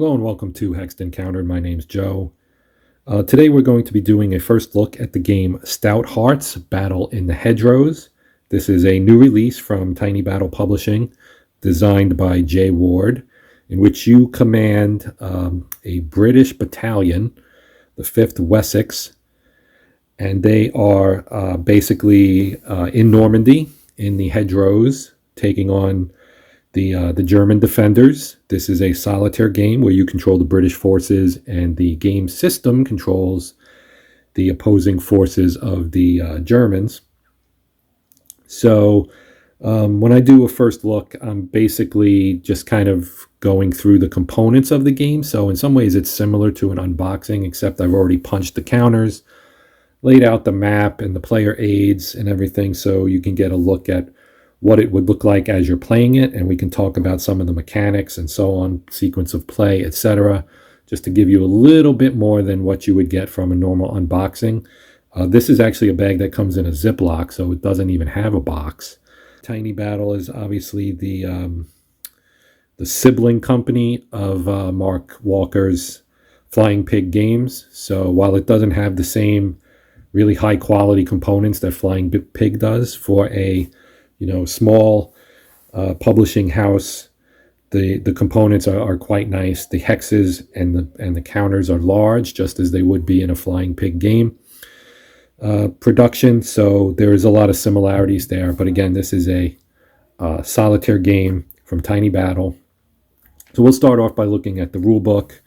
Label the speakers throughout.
Speaker 1: Hello and welcome to Hexed Encountered. My name's Joe. Today we're going to be doing a first look at the game Stout Hearts, Battle in the Hedgerows. This is a new release from Tiny Battle Publishing, designed by Jay Ward, in which you command a British battalion, the 5th Wessex, and they are basically in Normandy, in the hedgerows, taking on the German defenders. This is a solitaire game where you control the British forces, and the game system controls the opposing forces of the Germans. So when I do a first look, I'm basically just kind of going through the components of the game. So in some ways it's similar to an unboxing, except I've already punched the counters, laid out the map and the player aids and everything, so you can get a look at what it would look like as you're playing it, and we can talk about some of the mechanics and so on, sequence of play, etc., just to give you a little bit more than what you would get from a normal unboxing. This is actually a bag that comes in a Ziploc, so it doesn't even have a box. Tiny Battle is obviously the sibling company of Mark Walker's Flying Pig Games, so while it doesn't have the same really high quality components that Flying Pig does for a small publishing house, the components are quite nice. The hexes and the counters are large, just as they would be in a Flying Pig game production. So there is a lot of similarities there. But again, this is a solitaire game from Tiny Battle. So we'll start off by looking at the rule book.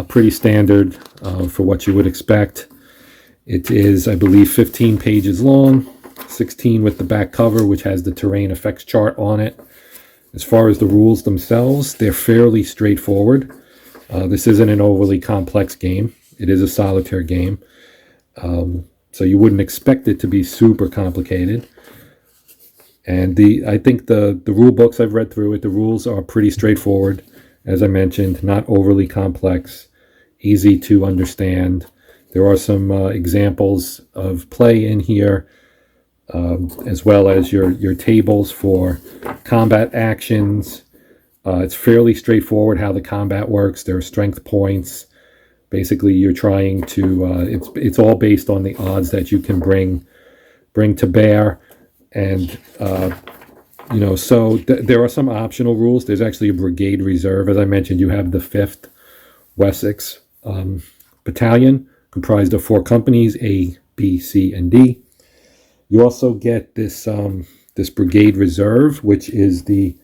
Speaker 1: Pretty standard for what you would expect. It is, I believe, 15 pages long. 16 with the back cover, which has the terrain effects chart on it. As far as the rules themselves, they're fairly straightforward. This isn't an overly complex game. It is a solitaire game. So you wouldn't expect it to be super complicated. And I think the rule books I've read through it, the rules are pretty straightforward. As I mentioned, not overly complex, easy to understand. There are some examples of play in here, as well as your tables for combat actions. It's fairly straightforward how the combat works. There are strength points. Basically, you're trying to. It's all based on the odds that you can bring to bear, and So there are some optional rules. There's actually a brigade reserve. As I mentioned, you have the 5th Wessex battalion, comprised of 4 companies: A, B, C, and D. You also get this brigade reserve, which is the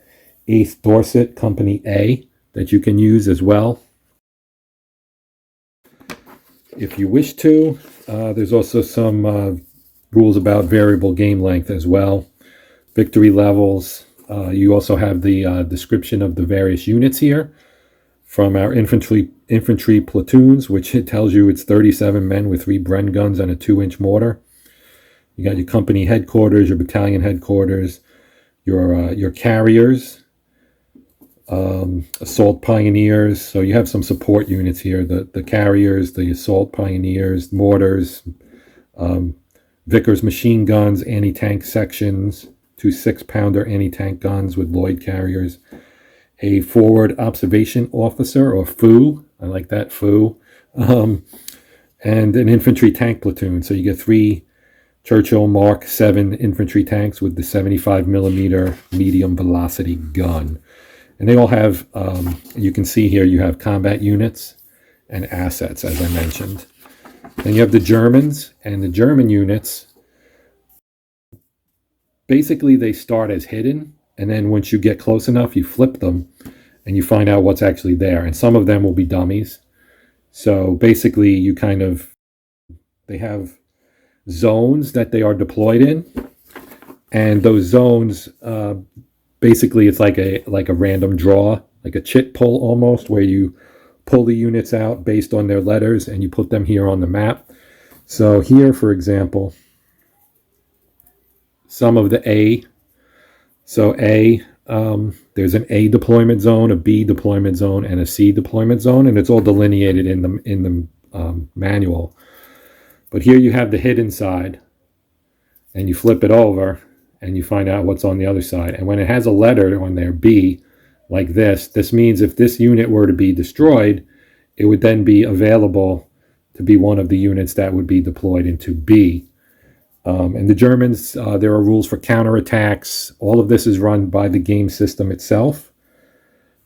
Speaker 1: 8th Dorset Company A, that you can use as well if you wish to. There's also some rules about variable game length as well. Victory levels. You also have the description of the various units here from our infantry platoons, which it tells you it's 37 men with 3 Bren guns and a 2-inch mortar. You got your company headquarters, your battalion headquarters, your carriers, assault pioneers. So you have some support units here: the carriers, the assault pioneers, mortars, Vickers machine guns, anti-tank sections, 2 6-pounder anti-tank guns with Lloyd carriers, a forward observation officer, or FOO. I like that, FOO, and an infantry tank platoon. So you get 3 Churchill Mark 7 infantry tanks with the 75 millimeter medium velocity gun. And they all have, you can see here, you have combat units and assets, as I mentioned. Then you have the Germans, and the German units, basically they start as hidden, and then once you get close enough, you flip them, and you find out what's actually there. And some of them will be dummies. So basically they have zones that they are deployed in, and those zones, basically it's like a random draw, like a chit pull almost, where you pull the units out based on their letters and you put them here on the map. So here, for example, some of the A. So A, there's an A deployment zone, a B deployment zone, and a C deployment zone, and it's all delineated in the manual. But here you have the hidden side, and you flip it over, and you find out what's on the other side. And when it has a letter on there, B, like this. This means if this unit were to be destroyed, it would then be available to be one of the units that would be deployed into B. And the Germans, there are rules for counterattacks. All of this is run by the game system itself.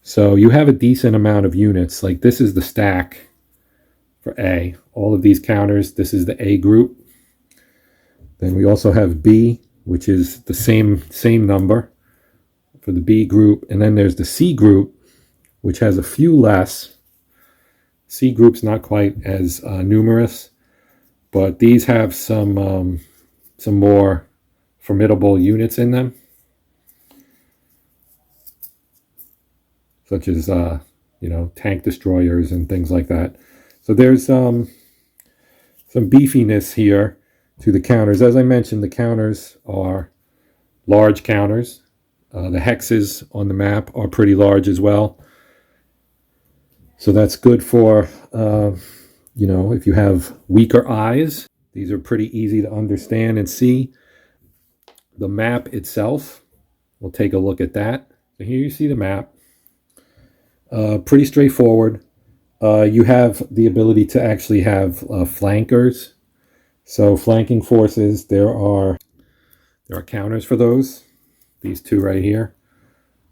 Speaker 1: So you have a decent amount of units. Like this is the stack for A. All of these counters, this is the A group. Then we also have B, which is the same number for the B group. And then there's the C group, which has a few less. C group's not quite as numerous, but these have some more formidable units in them, such as tank destroyers and things like that. So there's some beefiness here to the counters. As I mentioned, the counters are large counters. The hexes on the map are pretty large as well. So that's good for, if you have weaker eyes. These are pretty easy to understand and see. The map itself, we'll take a look at that. So here you see the map. Pretty straightforward. You have the ability to actually have flankers. So flanking forces, there are counters for those. These two right here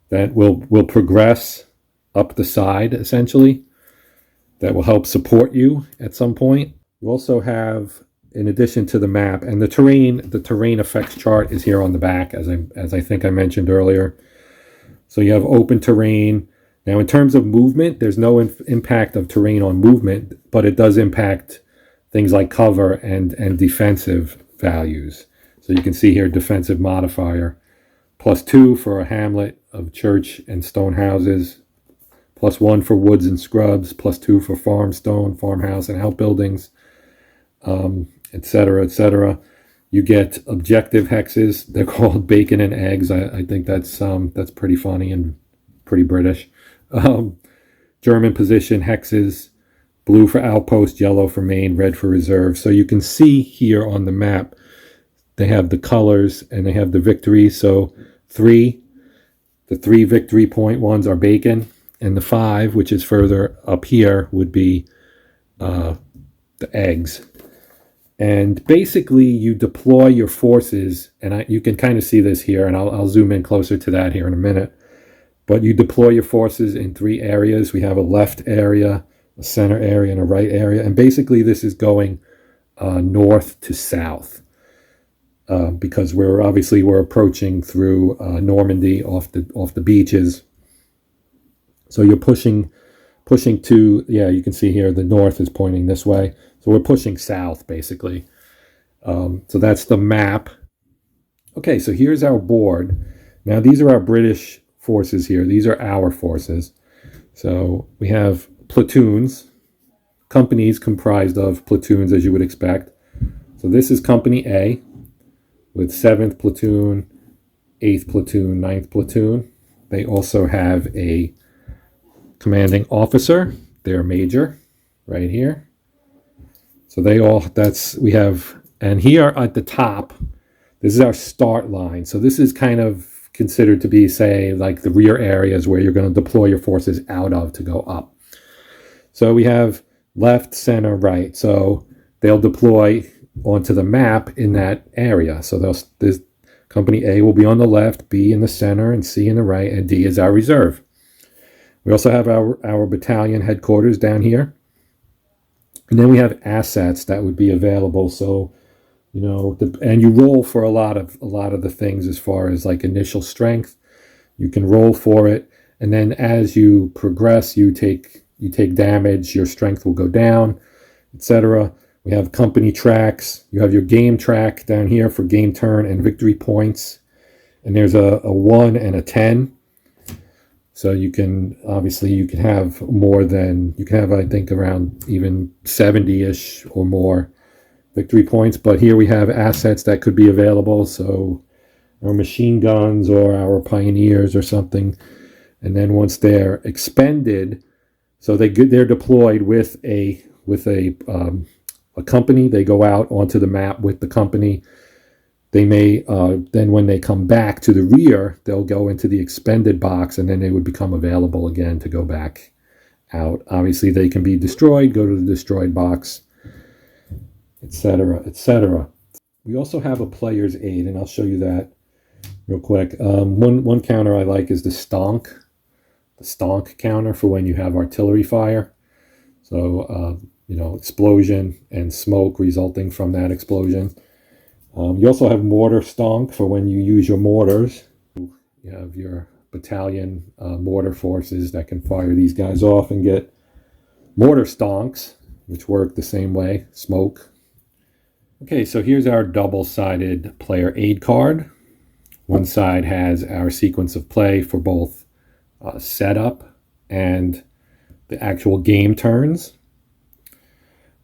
Speaker 1: that will progress up the side, essentially. That will help support you at some point. You also have, in addition to the map and the terrain effects chart is here on the back, as I think I mentioned earlier. So you have open terrain. Now, in terms of movement, there's no impact of terrain on movement, but it does impact things like cover and defensive values. So you can see here defensive modifier, +2 for a hamlet of church and stone houses, +1 for woods and scrubs, +2 for farm, stone, farmhouse, and outbuildings, etc., etc. You get objective hexes. They're called bacon and eggs. I think that's pretty funny and pretty British. German position hexes, blue for outpost, yellow for main, red for reserve. So you can see here on the map, they have the colors and they have the victories. So the 3 victory point ones are bacon, and the 5, which is further up here, would be the eggs. And basically, you deploy your forces, and you can kind of see this here, and I'll zoom in closer to that here in a minute. But you deploy your forces in 3 areas. We have a left area, a center area, and a right area. And basically, this is going north to south because we're approaching through Normandy off the beaches. So you're pushing to, you can see here the north is pointing this way. So we're pushing south, basically. So that's the map. Okay, so here's our board. Now, these are our British forces here. These are our forces. So we have platoons, companies comprised of platoons, as you would expect. So this is Company A with 7th Platoon, 8th Platoon, 9th Platoon. They also have a commanding officer, their major, right here. So we have, and here at the top, this is our start line. So this is kind of considered to be, say, like the rear areas where you're going to deploy your forces out of to go up. So we have left, center, right. So they'll deploy onto the map in that area. So this Company A will be on the left, B in the center, and C in the right, and D is our reserve. We also have our battalion headquarters down here. And then we have assets that would be available. So, and you roll for a lot of the things as far as like initial strength. You can roll for it. And then as you progress, you take damage, your strength will go down, etc. We have company tracks. You have your game track down here for game turn and victory points. And there's a 1 and a 10. So you can have more than, I think, around even 70-ish or more victory points. But here we have assets that could be available. So our machine guns or our pioneers or something. And then once they're expended, so they're deployed with a company. They go out onto the map with the company. They may then when they come back to the rear, they'll go into the expended box, and then they would become available again to go back out. Obviously, they can be destroyed, go to the destroyed box, etc., etc. We also have a player's aid, and I'll show you that real quick. One counter I like is the stonk counter for when you have artillery fire. So, explosion and smoke resulting from that explosion. You also have mortar stonk for when you use your mortars. You have your battalion mortar forces that can fire these guys off and get mortar stonks, which work the same way, smoke. Okay, so here's our double-sided player aid card. One side has our sequence of play for both setup and the actual game turns.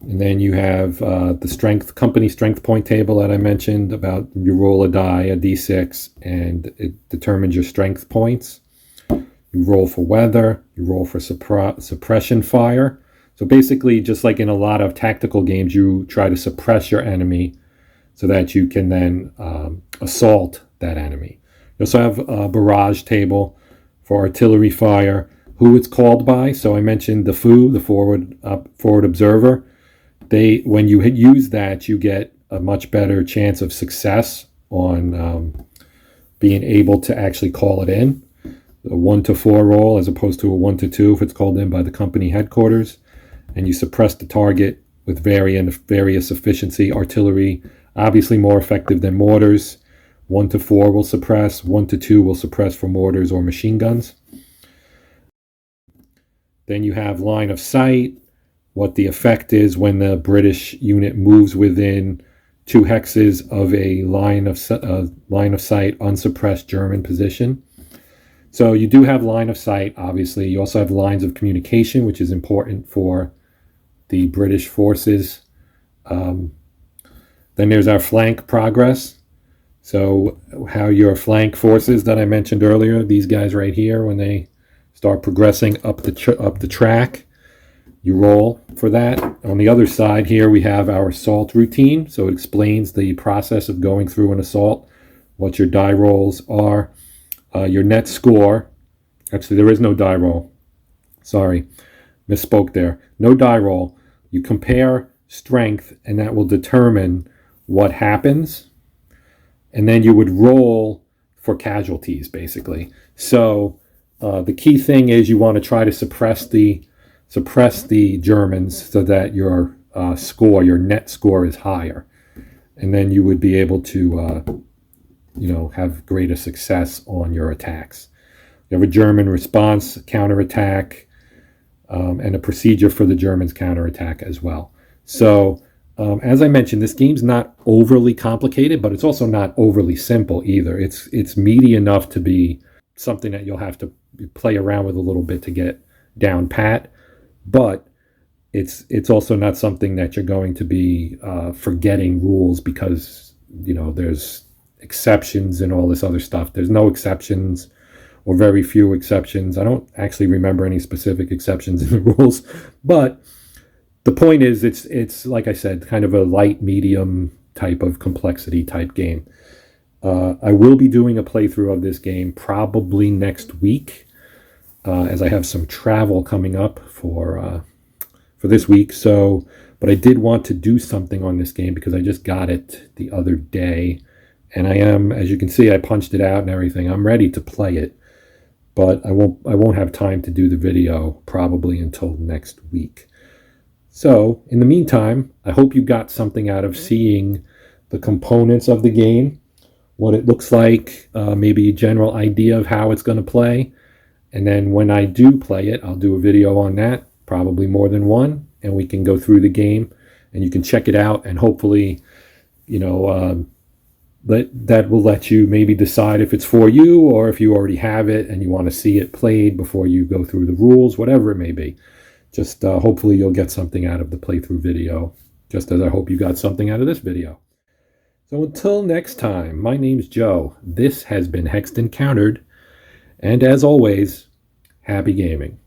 Speaker 1: And then you have the company strength point table that I mentioned about you roll a die, a d6, and it determines your strength points. You roll for weather, you roll for suppression fire. So basically, just like in a lot of tactical games, you try to suppress your enemy so that you can then assault that enemy. You also have a barrage table for artillery fire, who it's called by. So I mentioned the FOO, the forward observer. When you use that, you get a much better chance of success on being able to actually call it in. A 1 to 4 roll as opposed to a 1 to 2 if it's called in by the company headquarters. And you suppress the target with various efficiency. Artillery, obviously more effective than mortars. 1 to 4 will suppress. 1 to 2 will suppress for mortars or machine guns. Then you have line of sight, what the effect is when the British unit moves within 2 hexes of a line of sight unsuppressed German position. So you do have line of sight, obviously. You also have lines of communication, which is important for the British forces. Then there's our flank progress. So how your flank forces that I mentioned earlier, these guys right here, when they start progressing up the track, you roll for that. On the other side here, we have our assault routine. So it explains the process of going through an assault, what your die rolls are, your net score. Actually, there is no die roll. Sorry, misspoke there. No die roll. You compare strength, and that will determine what happens. And then you would roll for casualties, basically. So the key thing is you want to try to suppress the Germans so that your your net score is higher, and then you would be able to have greater success on your attacks. You have a German response counterattack and a procedure for the Germans counterattack as well. So as I mentioned, this game's not overly complicated, but it's also not overly simple either. It's meaty enough to be something that you'll have to play around with a little bit to get down pat. But it's also not something that you're going to be forgetting rules because there's exceptions and all this other stuff. There's no exceptions or very few exceptions. I don't actually remember any specific exceptions in the rules, but the point is it's like I said, kind of a light medium type of complexity type game. I will be doing a playthrough of this game probably next week, as I have some travel coming up for this week. So, but I did want to do something on this game because I just got it the other day, and I am, as you can see, I punched it out and everything. I'm ready to play it, but I won't have time to do the video probably until next week. So, in the meantime, I hope you got something out of seeing the components of the game, what it looks like, maybe a general idea of how it's going to play. And then when I do play it, I'll do a video on that, probably more than one, and we can go through the game and you can check it out, and hopefully, that will let you maybe decide if it's for you or if you already have it and you want to see it played before you go through the rules, whatever it may be. Just hopefully you'll get something out of the playthrough video, just as I hope you got something out of this video. So until next time, my name's Joe. This has been Hexed Encountered, and as always, happy gaming.